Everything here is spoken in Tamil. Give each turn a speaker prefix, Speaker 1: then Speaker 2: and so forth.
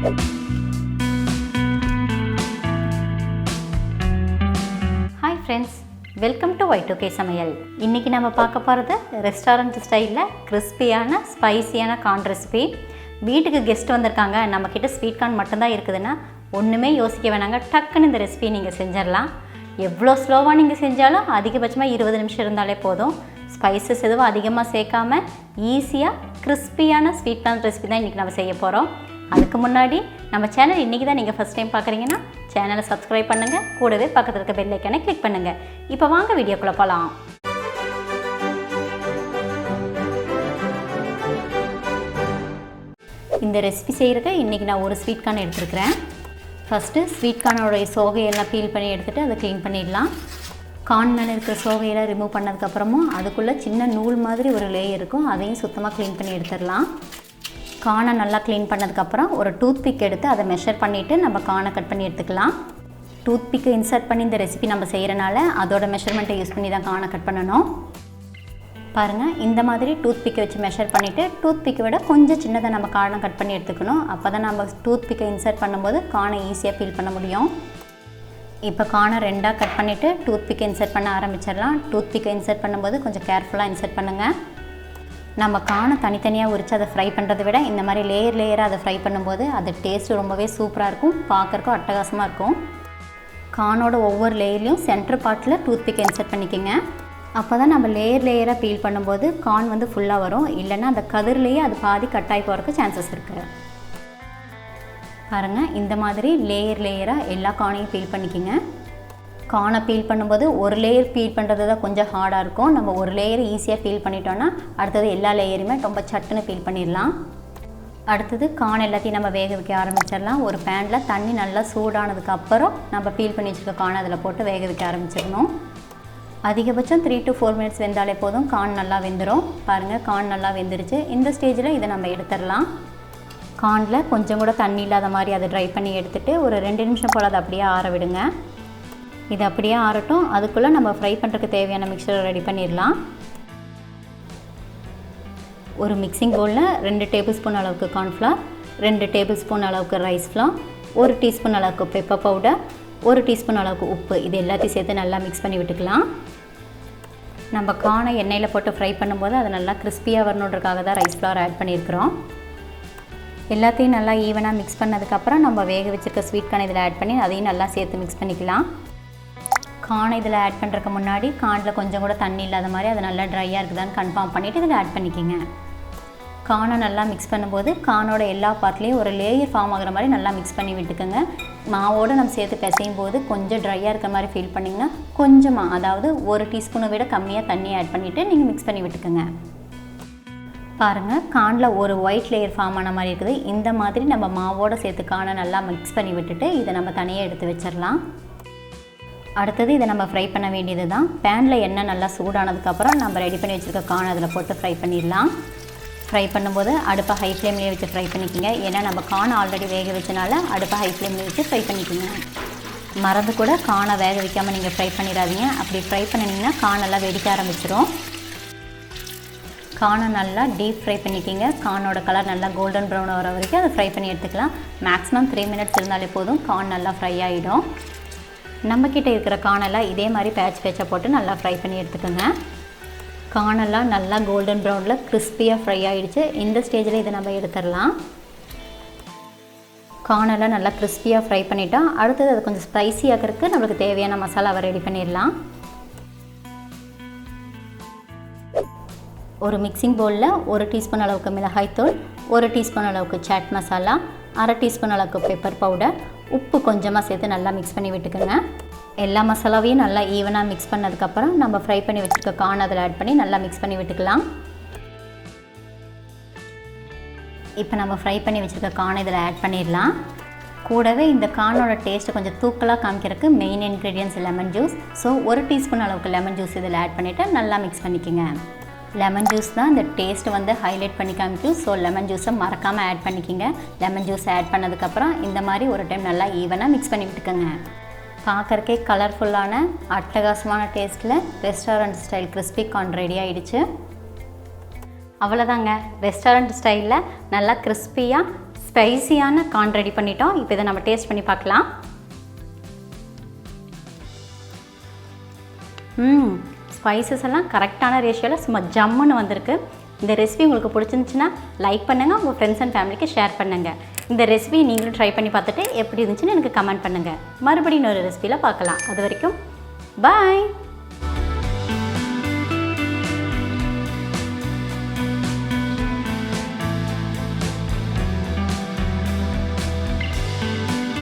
Speaker 1: Hi friends, welcome to Y2K Samayal. இன்னைக்கு நம்ம பார்க்க போறது ரெஸ்டாரண்ட் ஸ்டைல்ல கிறிஸ்பியான ஸ்பைசியான கார்ன் ரெசிபி. வீட்டுக்கு கெஸ்ட் வந்திருக்காங்க, நம்ம கிட்ட ஸ்வீட் கார்ன் மட்டும் தான் இருக்குதுன்னா ஒண்ணுமே யோசிக்க வேணாங்க, டக்குன்னு இந்த ரெசிபி நீங்க செஞ்சிரலாம். எவ்வளோ ஸ்லோவா நீங்க செஞ்சாலும் அதிகபட்சமா 20 நிமிஷம் இருந்தாலே போதும். ஸ்பைசஸ் எதுவும் அதிகமாக சேர்க்காம ஈஸியாக கிறிஸ்பியான ஸ்வீட் கார்ன் ரெசிபி தான் இன்றைக்கி நம்ம செய்ய போகிறோம். அதுக்கு முன்னாடி நம்ம சேனல் இன்றைக்கி தான் நீங்கள் ஃபஸ்ட் டைம் பார்க்குறீங்கன்னா சேனலை சப்ஸ்கிரைப் பண்ணுங்கள், கூடவே பக்கத்தில் இருக்க பெல் ஐக்கானை கிளிக் பண்ணுங்கள். இப்போ வாங்க வீடியோக்குள்ளே போகலாம். இந்த ரெசிபி செய்கிறதுக்கு இன்றைக்கி நான் ஒரு ஸ்வீட் கார்ன் எடுத்துருக்கிறேன். ஃபஸ்ட்டு ஸ்வீட் கார்னோடைய சோகையெல்லாம் பீல் பண்ணி எடுத்துகிட்டு அதை க்ளீன் பண்ணிடலாம். கார்ன் மேலே இருக்கிற சோகையெல்லாம் ரிமூவ் பண்ணதுக்கப்புறமும் அதுக்குள்ளே சின்ன நூல் மாதிரி ஒரு லேயர் இருக்கும், அதையும் சுத்தமாக க்ளீன் பண்ணி எடுத்துடலாம். கார்னை நல்லா க்ளீன் பண்ணதுக்கப்புறம் ஒரு டூத் பிக் எடுத்து அதை மெஷர் பண்ணிவிட்டு நம்ம கார்னை கட் பண்ணி எடுத்துக்கலாம். டூத் பிக்கை இன்சர்ட் பண்ணி இந்த ரெசிபி நம்ம செய்கிறனால அதோட மெஷர்மெண்ட்டை யூஸ் பண்ணி தான் கார்னை கட் பண்ணணும். பாருங்கள், இந்த மாதிரி டூத் பிக்கை வச்சு மெஷர் பண்ணிவிட்டு டூத் பிக்கை விட கொஞ்சம் சின்னதாக நம்ம கார்னை கட் பண்ணி எடுத்துக்கணும். அப்போ தான் நம்ம டூத் பிக்கை இன்சர்ட் பண்ணும்போது கார்னை ஈஸியாக ஃபீல் பண்ண முடியும். இப்போ கார்னை ரெண்டாக கட் பண்ணிவிட்டு டூத் பிக்கை இன்சர்ட் பண்ண ஆரம்பிச்சிடலாம். டூத் பிக்கை இன்சர்ட் பண்ணும்போது கொஞ்சம் கேர்ஃபுல்லாக இன்சர்ட் பண்ணுங்கள். நம்ம கார்னை தனித்தனியாக உரித்து அதை ஃப்ரை பண்ணுறதை விட இந்த மாதிரி லேயராக அதை ஃப்ரை பண்ணும்போது அது டேஸ்ட்டு ரொம்பவே சூப்பராக இருக்கும், பார்க்குறக்கும் அட்டகாசமாக இருக்கும். கார்னோட ஒவ்வொரு லேயர்லையும் சென்டர் பார்ட்டில் டூத் பிக்கை இன்சர்ட் பண்ணிக்கோங்க. அப்போ தான் நம்ம லேயராக பீல் பண்ணும்போது கார்ன் வந்து ஃபுல்லாக வரும், இல்லைன்னா அந்த கதிர்லேயே அது பாதி கட்டாகி போகிறதுக்கு சான்சஸ் இருக்குது. பாருங்கள், இந்த மாதிரி லேயராக எல்லா கார்னையும் பீல் பண்ணிக்கோங்க. கார்னை பீல் பண்ணும்போது ஒரு லேயர் பீல் பண்ணுறது தான் கொஞ்சம் ஹார்டாக இருக்கும். நம்ம ஒரு லேயர் ஈஸியாக பீல் பண்ணிட்டோன்னா அடுத்தது எல்லா லேயருமே ரொம்ப சட்டுன்னு பீல் பண்ணிடலாம். அடுத்தது கார்ன் எல்லாத்தையும் நம்ம வேக வைக்க ஆரம்பிச்சிடலாம். ஒரு பேனில் தண்ணி நல்லா சூடானதுக்கப்புறம் நம்ம பீல் பண்ணி வச்சுருக்க கார்னை அதில் போட்டு வேக வைக்க ஆரம்பிச்சிடணும். அதிகபட்சம் 3 to 4 மினிட்ஸ் வெந்தாலே போதும், கார்ன் நல்லா வெந்துடும். பாருங்கள், கார்ன் நல்லா வெந்துருச்சு. இந்த ஸ்டேஜில் இதை நம்ம எடுத்துடலாம். கார்னில் கொஞ்சம் கூட தண்ணி இல்லாத மாதிரி அதை ட்ரை பண்ணி எடுத்துகிட்டு ஒரு 2 நிமிஷம் போல் அதை அப்படியே ஆற விடுங்க. இது அப்படியே ஆறட்டும். அதுக்குள்ளே நம்ம ஃப்ரை பண்ணுறதுக்கு தேவையான மிக்சரை ரெடி பண்ணிடலாம். ஒரு மிக்சிங் பவுலில் 2 டேபிள் ஸ்பூன் அளவுக்கு கார்ன்ஃப்ளவர், 2 டேபிள் ஸ்பூன் அளவுக்கு ரைஸ் ஃப்ளவர், 1 டீஸ்பூன் அளவுக்கு பெப்பர் பவுடர், 1 டீஸ்பூன் அளவுக்கு உப்பு, இது எல்லாத்தையும் சேர்த்து நல்லா மிக்ஸ் பண்ணி விட்டுக்கலாம். நம்ம கார்னை எண்ணெயில் போட்டு ஃப்ரை பண்ணும்போது அது நல்லா கிறிஸ்பியாக வரணுன்றதுக்காக தான் ரைஸ் ஃப்ளவர் ஆட் பண்ணியிருக்கிறோம். எல்லாத்தையும் நல்லா ஈவனாக மிக்ஸ் பண்ணதுக்கப்புறம் நம்ம வேக வச்சுருக்க ஸ்வீட் கார்ன் இதில் ஆட் பண்ணி அதையும் நல்லா சேர்த்து மிக்ஸ் பண்ணிக்கலாம். கார்னை இதில் ஆட் பண்ணுறதுக்கு முன்னாடி கார்னில் கொஞ்சம் கூட தண்ணி இல்லாத மாதிரி அது நல்லா ட்ரையாக இருக்குதான்னு கன்ஃபார்ம் பண்ணிவிட்டு இதில் ஆட் பண்ணிக்கோங்க. கார்னை நல்லா மிக்ஸ் பண்ணும்போது கார்னோட எல்லா பார்ட்லேயும் ஒரு லேயர் ஃபார்ம் ஆகிற மாதிரி நல்லா மிக்ஸ் பண்ணி விட்டுக்கோங்க. மாவோடு நம்ம சேர்த்து பிசையும் போது கொஞ்சம் ட்ரையாக இருக்க மாதிரி ஃபீல் பண்ணிங்கன்னா கொஞ்சமாக, அதாவது 1 டீஸ்பூனை விட கம்மியாக தண்ணி ஆட் பண்ணிவிட்டு நீங்கள் மிக்ஸ் பண்ணி விட்டுக்கோங்க. பாருங்கள், கார்னில் ஒரு ஒயிட் லேயர் ஃபார்ம் ஆன மாதிரி இருக்குது. இந்த மாதிரி நம்ம மாவோடு சேர்த்து கார்னை நல்லா மிக்ஸ் பண்ணி விட்டுட்டு இதை நம்ம தனியாக எடுத்து வச்சிடலாம். அடுத்தது இதை நம்ம ஃப்ரை பண்ண வேண்டியது தான். பேனில் எண்ணெய் நல்லா சூடானதுக்கப்புறம் நம்ம ரெடி பண்ணி வச்சுருக்க கார்ன் அதில் போட்டு ஃப்ரை பண்ணிடலாம். ஃப்ரை பண்ணும்போது அடுப்பை ஹை ஃப்ளேம்லேயே வச்சு ஃப்ரை பண்ணிக்கோங்க. ஏன்னா நம்ம கார்ன் ஆல்ரெடி வேக வச்சனால அடுப்பை ஹை ஃப்ளேம்லேயே வச்சு ஃப்ரை பண்ணிக்கோங்க. மறந்து கூட கார்னை வேக வைக்காமல் நீங்கள் ஃப்ரை பண்ணிடாதீங்க. அப்படி ஃப்ரை பண்ணிங்கன்னா கார்ன் எல்லாம் வெடிக்க ஆரம்பிச்சிடும். கார்னை நல்லா டீப் ஃப்ரை பண்ணிக்கிங்க. கார்னோட கலர் நல்லா கோல்டன் ப்ரௌன் வர வரைக்கும் அதை ஃப்ரை பண்ணி எடுத்துக்கலாம். மேக்ஸிமம் 3 மினிட்ஸ் இருந்தாலே போதும், கார்ன் நல்லா ஃப்ரை ஆகிடும். நம்மக்கிட்ட இருக்கிற கார்னெல்லாம் இதே மாதிரி பேட்சாக போட்டு நல்லா ஃப்ரை பண்ணி எடுத்துக்கோங்க. கார்னெல்லாம் நல்லா கோல்டன் ப்ரௌனில் கிறிஸ்பியாக ஃப்ரை ஆகிடுச்சு. இந்த ஸ்டேஜில் இதை நம்ம எடுத்துடலாம். கார்னெல்லாம் நல்லா கிறிஸ்பியாக ஃப்ரை பண்ணிட்டோம். அடுத்தது அது கொஞ்சம் ஸ்பைசி ஆகிறதுக்கு நம்மளுக்கு தேவையான மசாலாவை ரெடி பண்ணிடலாம். ஒரு மிக்சிங் பவுலில் 1 டீஸ்பூன் அளவுக்கு மிளகாய்த்தூள், 1 டீஸ்பூன் அளவுக்கு சாட் மசாலா, 1/2 டீஸ்பூன் அளவுக்கு பெப்பர் பவுடர், உப்பு கொஞ்சமாக சேர்த்து நல்லா மிக்ஸ் பண்ணி விட்டுக்கோங்க. எல்லா மசாலாவையும் நல்லா ஈவனாக மிக்ஸ் பண்ணதுக்கப்புறம் நம்ம ஃப்ரை பண்ணி வச்சுருக்க கார்ன் அதில் ஆட் பண்ணி நல்லா மிக்ஸ் பண்ணி விட்டுக்கலாம். இப்போ நம்ம ஃப்ரை பண்ணி வச்சுருக்க கார்ன் இதில் ஆட் பண்ணிடலாம். கூடவே இந்த கார்னோட டேஸ்ட்டை கொஞ்சம் தூக்கலாக காமிக்கிறதுக்கு main ingredients lemon juice. So 1 teaspoon அளவுக்கு லெமன் ஜூஸ் இதில் ஆட் பண்ணிவிட்டு நல்லா மிக்ஸ் பண்ணிக்கோங்க. லெமன் ஜூஸ் தான் இந்த டேஸ்ட்டை வந்து ஹைலைட் பண்ணி காமிக்கும். ஸோ லெமன் ஜூஸை மறக்காமல் ஆட் பண்ணிக்கோங்க. லெமன் ஜூஸ் ஆட் பண்ணதுக்கப்புறம் இந்த மாதிரி ஒரு டைம் நல்லா ஈவனாக மிக்ஸ் பண்ணி விட்டுக்கோங்க. பார்க்குறக்கே கலர்ஃபுல்லான அட்டகாசமான டேஸ்ட்டில் restaurant style crispy corn ready ஆகிடுச்சு. அவ்வளோதாங்க, ரெஸ்டாரண்ட் ஸ்டைலில் நல்லா கிறிஸ்பியாக ஸ்பைசியான கார்ன் ரெடி பண்ணிட்டோம். இப்போ இதை நம்ம டேஸ்ட் பண்ணி பார்க்கலாம். ஸ்பைசஸ் எல்லாம் கரெக்டான ரேஷியோவில் சும்மா ஜம்முன்னு வந்திருக்கு. இந்த ரெசிபி உங்களுக்கு பிடிச்சிருந்துச்சுன்னா லைக் பண்ணுங்கள், உங்கள் ஃப்ரெண்ட்ஸ் அண்ட் ஃபேமிலிக்கு ஷேர் பண்ணுங்கள். இந்த ரெசிபி நீங்களும் ட்ரை பண்ணி பார்த்துட்டு எப்படி இருந்துச்சுன்னு எனக்கு கமெண்ட் பண்ணுங்கள். மறுபடியும் இன்னொரு ரெசிபியில் பார்க்கலாம். அது வரைக்கும் பாய்.